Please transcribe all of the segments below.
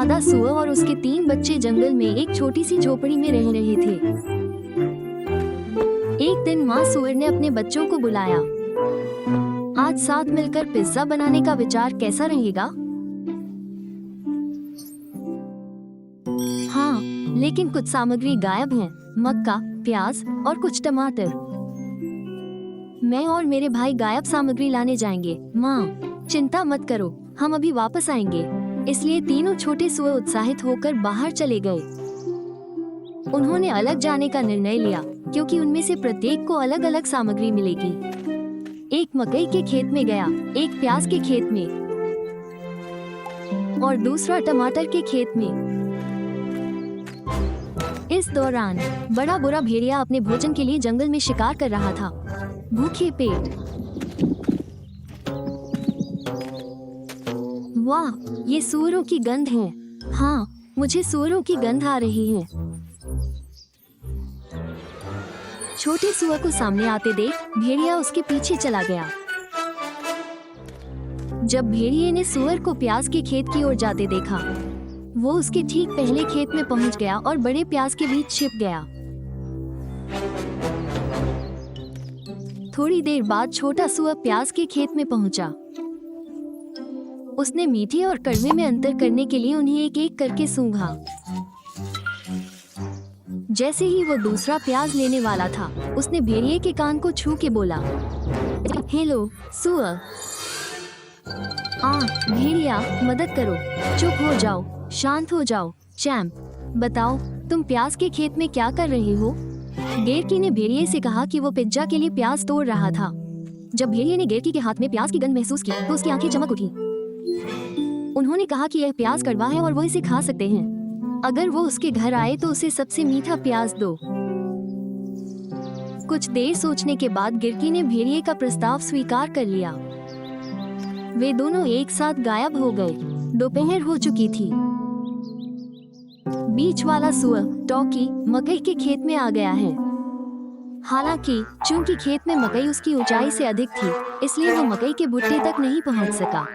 मादा सुअर और उसके 3 बच्चे जंगल में एक छोटी सी झोपड़ी में रह रहे थे। एक दिन माँ सुअर ने अपने बच्चों को बुलाया। आज साथ मिलकर पिज्जा बनाने का विचार कैसा रहेगा? हाँ, लेकिन कुछ सामग्री गायब है। मक्का, प्याज और कुछ टमाटर। मैं और मेरे भाई गायब सामग्री लाने जाएंगे। माँ, चिंता मत करो, हम अभी वापस आएंगे। इसलिए तीनों छोटे सुअर उत्साहित होकर बाहर चले गए। उन्होंने अलग जाने का निर्णय लिया क्योंकि उनमें से प्रत्येक को अलग अलग सामग्री मिलेगी। एक मकई के खेत में गया, एक प्याज के खेत में और दूसरा टमाटर के खेत में। इस दौरान बड़ा बुरा भेड़िया अपने भोजन के लिए जंगल में शिकार कर रहा था। भूखे पेट। वाह, ये सूअरों की गंध है। हाँ, मुझे सूअरों की गंध आ रही है। छोटे सुअर को सामने आते देख भेड़िया उसके पीछे चला गया। जब भेड़िए ने सुअर को प्याज के खेत की ओर जाते देखा, वो उसके ठीक पहले खेत में पहुंच गया और बड़े प्याज के बीच छिप गया। थोड़ी देर बाद छोटा सुअर प्याज के खेत में पहुंचा। उसने मीठे और कड़वे में अंतर करने के लिए उन्हें एक एक करके सूंघा। जैसे ही वो दूसरा प्याज लेने वाला था, उसने भेड़िए के कान को छू के बोला, हेलो सुअर। भेड़िया, मदद करो। चुप हो जाओ, शांत हो जाओ। चैंप, बताओ तुम प्याज के खेत में क्या कर रहे हो? गेरकी ने भेड़िए से कहा कि वो पिज्जा के लिए प्याज तोड़ रहा था। जब भेड़िए ने गेरकी के हाथ में प्याज की गंध महसूस की तो उसकी आंखें चमक उठी। उन्होंने कहा कि यह प्याज कड़वा है और वो इसे खा सकते हैं। अगर वो उसके घर आए तो उसे सबसे मीठा प्याज दो। कुछ देर सोचने के बाद गिरकी ने भेड़िए का प्रस्ताव स्वीकार कर लिया। वे दोनों एक साथ गायब हो गए। दोपहर हो चुकी थी। बीच वाला सुअर टॉकी मकई के खेत में आ गया है। हालांकि चूंकि खेत में मकई उसकी ऊंचाई से अधिक थी, इसलिए वो मकई के भुट्टे तक नहीं पहुंच सका।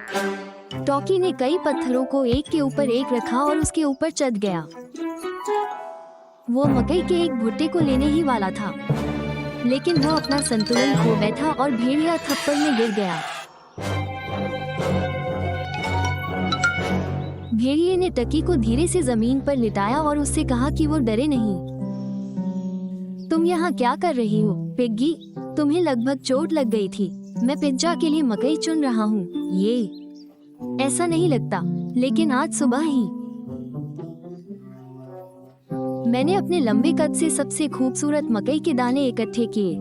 टॉकी ने कई पत्थरों को एक के ऊपर एक रखा और उसके ऊपर चढ़ गया। वो मकई के एक भुट्टे को लेने ही वाला था, लेकिन वो अपना संतुलन खो बैठा और भेड़िया थप्पड़ में गिर गया। भेड़िए ने टकी को धीरे से जमीन पर लिटाया और उससे कहा कि वो डरे नहीं। तुम यहाँ क्या कर रही हो पिग्गी? तुम्हें लगभग चोट लग गई थी। मैं पिज्जा के लिए मकई चुन रहा हूँ। ये ऐसा नहीं लगता, लेकिन आज सुबह ही मैंने अपने लंबे कद से सबसे खूबसूरत मकई के दाने इकट्ठे किए।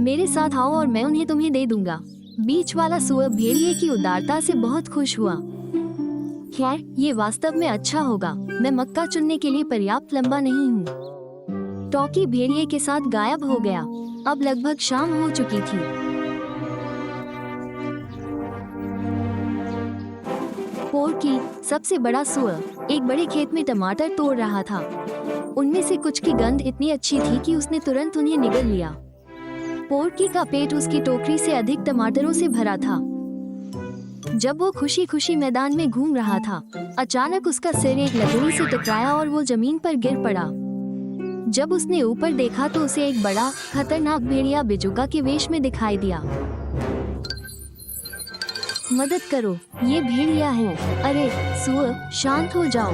मेरे साथ आओ और मैं उन्हें तुम्हें दे दूंगा। बीच वाला सुअर भेड़िए की उदारता से बहुत खुश हुआ। खैर, ये वास्तव में अच्छा होगा। मैं मक्का चुनने के लिए पर्याप्त लंबा नहीं हूँ। टॉकी भेड़िए के साथ गायब हो गया। अब लगभग शाम हो चुकी थी। पोर्की, सबसे बड़ा सुअर, एक बड़े खेत में टमाटर तोड़ रहा था। उनमें से कुछ की गंध इतनी अच्छी थी कि उसने तुरंत उन्हें निगल लिया। पोर्की का पेट उसकी टोकरी से अधिक टमाटरों से भरा था। जब वो खुशी खुशी मैदान में घूम रहा था, अचानक उसका सिर एक लकड़ी से टकराया और वो जमीन पर गिर पड़ा। जब उसने ऊपर देखा तो उसे एक बड़ा खतरनाक भेड़िया बिजुका के वेश में दिखाई दिया। मदद करो, ये भेड़िया है। अरे सुअर, शांत हो जाओ।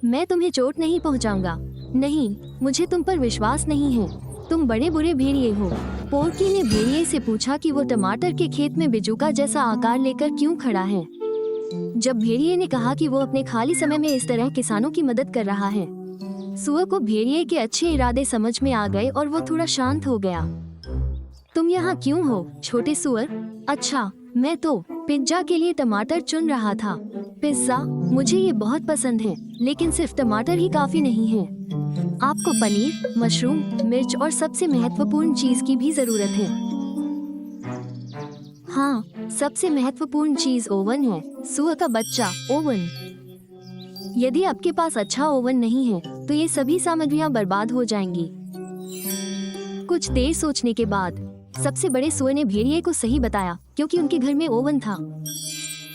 मैं तुम्हें चोट नहीं पहुंचाऊंगा। नहीं, मुझे तुम पर विश्वास नहीं है। तुम बड़े बुरे भेड़िए हो। पोर्की ने भेड़िए से पूछा कि वो टमाटर के खेत में बिजुका जैसा आकार लेकर क्यों खड़ा है। जब भेड़िए ने कहा कि वो अपने खाली समय में इस तरह किसानों की मदद कर रहा है, सुअर को भेड़िए के अच्छे इरादे समझ में आ गए और वो थोड़ा शांत हो गया। तुम यहाँ क्यों हो छोटे सुअर? अच्छा, मैं तो पिज्जा के लिए टमाटर चुन रहा था। पिज्जा? मुझे ये बहुत पसंद है, लेकिन सिर्फ टमाटर ही काफी नहीं है। आपको पनीर, मशरूम, मिर्च और सबसे महत्वपूर्ण चीज की भी जरूरत है। हाँ, सबसे महत्वपूर्ण चीज ओवन है। सुअर का बच्चा, ओवन। यदि आपके पास अच्छा ओवन नहीं है तो ये सभी सामग्रियां बर्बाद हो जाएंगी। कुछ देर सोचने के बाद सबसे बड़े सुअर ने भेड़िए को सही बताया क्योंकि उनके घर में ओवन था।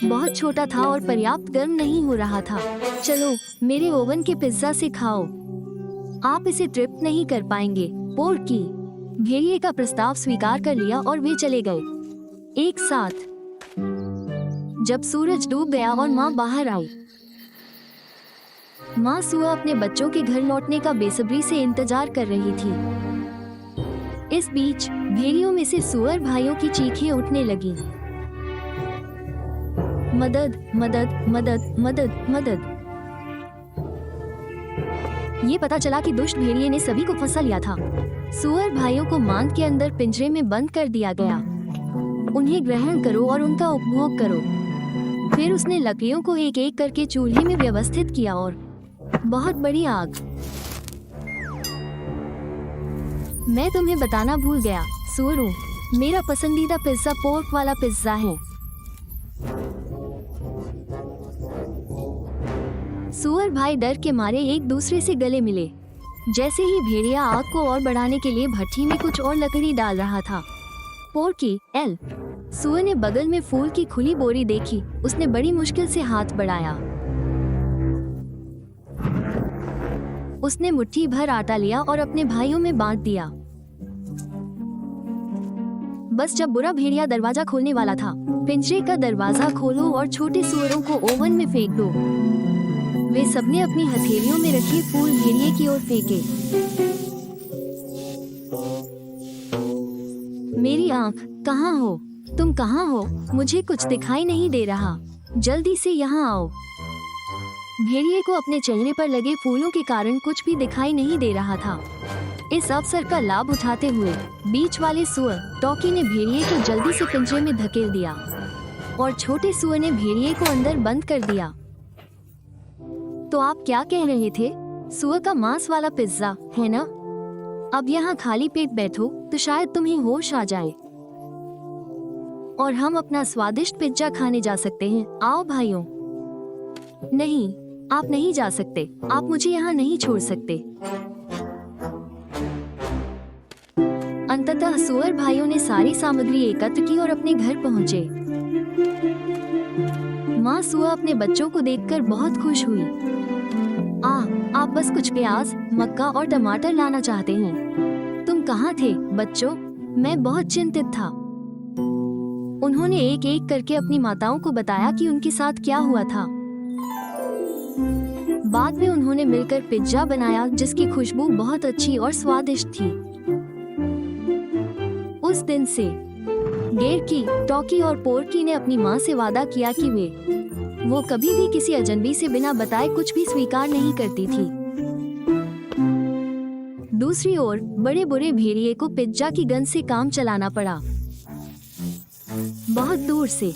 बहुत छोटा था और पर्याप्त गर्म नहीं हो रहा था। चलो मेरे ओवन के पिज्जा से खाओ, आप इसे तृप्त नहीं कर पाएंगे। पोर्की भेड़िए का प्रस्ताव स्वीकार कर लिया और वे चले गए एक साथ। जब सूरज डूब गया और माँ बाहर आई, माँ सुआ अपने बच्चों के घर लौटने का बेसब्री से इंतजार कर रही थी। इस बीच भेड़ियों में से सुअर भाइयों की चीखें उठने लगीं। मदद मदद मदद मदद मदद। ये पता चला कि दुष्ट भेड़िए ने सभी को फंसा लिया था। सुअर भाइयों को मांद के अंदर पिंजरे में बंद कर दिया गया। उन्हें ग्रहण करो और उनका उपभोग करो। फिर उसने लकड़ियों को एक एक करके चूल्हे में व्यवस्थित किया और बहुत बड़ी आग। मैं तुम्हें बताना भूल गया, सुअरों, मेरा पसंदीदा पिज्जा पोर्क वाला पिज्जा है। सुअर भाई डर के मारे एक दूसरे से गले मिले। जैसे ही भेड़िया आग को और बढ़ाने के लिए भट्टी में कुछ और लकड़ी डाल रहा था। पोर्की एल। सुअर ने बगल में फूल की खुली बोरी देखी। उसने बड़ी मुश्किल से हाथ बढ़ाया। उसने मुट्ठी भर आटा लिया और अपने भाइयों में बांट दिया। बस जब बुरा भेड़िया दरवाजा खोलने वाला था, पिंजरे का दरवाजा खोलो और छोटे सुअरों को ओवन में फेंक दो। वे सबने अपनी हथेलियों में रखे फूल भेड़िए की ओर फेंके। मेरी आंख, कहाँ हो तुम? कहाँ हो? मुझे कुछ दिखाई नहीं दे रहा। जल्दी से यहाँ आओ। भेड़िए को अपने चेहरे पर लगे फूलों के कारण कुछ भी दिखाई नहीं दे रहा था। इस अवसर का लाभ उठाते हुए बीच वाले सुअर टॉकी ने भेड़िए को जल्दी से पिंजरे में धकेल दिया और छोटे सुअर ने भेड़िए को अंदर बंद कर दिया। तो आप क्या कह रहे थे? सुअर का मांस वाला पिज्जा, है ना? अब यहाँ खाली पेट बैठो तो शायद तुम्हें होश आ जाए और हम अपना स्वादिष्ट पिज्जा खाने जा सकते हैं। आओ भाइयों। नहीं, आप नहीं जा सकते। आप मुझे यहाँ नहीं छोड़ सकते। अंततः सुअर भाइयों ने सारी सामग्री एकत्र की और अपने घर पहुँचे। माँ सुआ अपने बच्चों को देखकर बहुत खुश हुई। आप बस कुछ प्याज, मक्का और टमाटर लाना चाहते हैं। तुम कहाँ थे बच्चों? मैं बहुत चिंतित था। उन्होंने एक एक करके अपनी माताओं को बताया कि उनके साथ क्या हुआ था। बाद में उन्होंने मिलकर पिज्जा बनाया जिसकी खुशबू बहुत अच्छी और स्वादिष्ट थी। उस दिन से गेरकी, टॉकी और पोर्की ने अपनी माँ से वादा किया कि वो कभी भी किसी अजनबी से बिना बताए कुछ भी स्वीकार नहीं करती थी। दूसरी ओर बड़े बुरे भेड़िए को पिज्जा की गंध से काम चलाना पड़ा। बहुत दूर से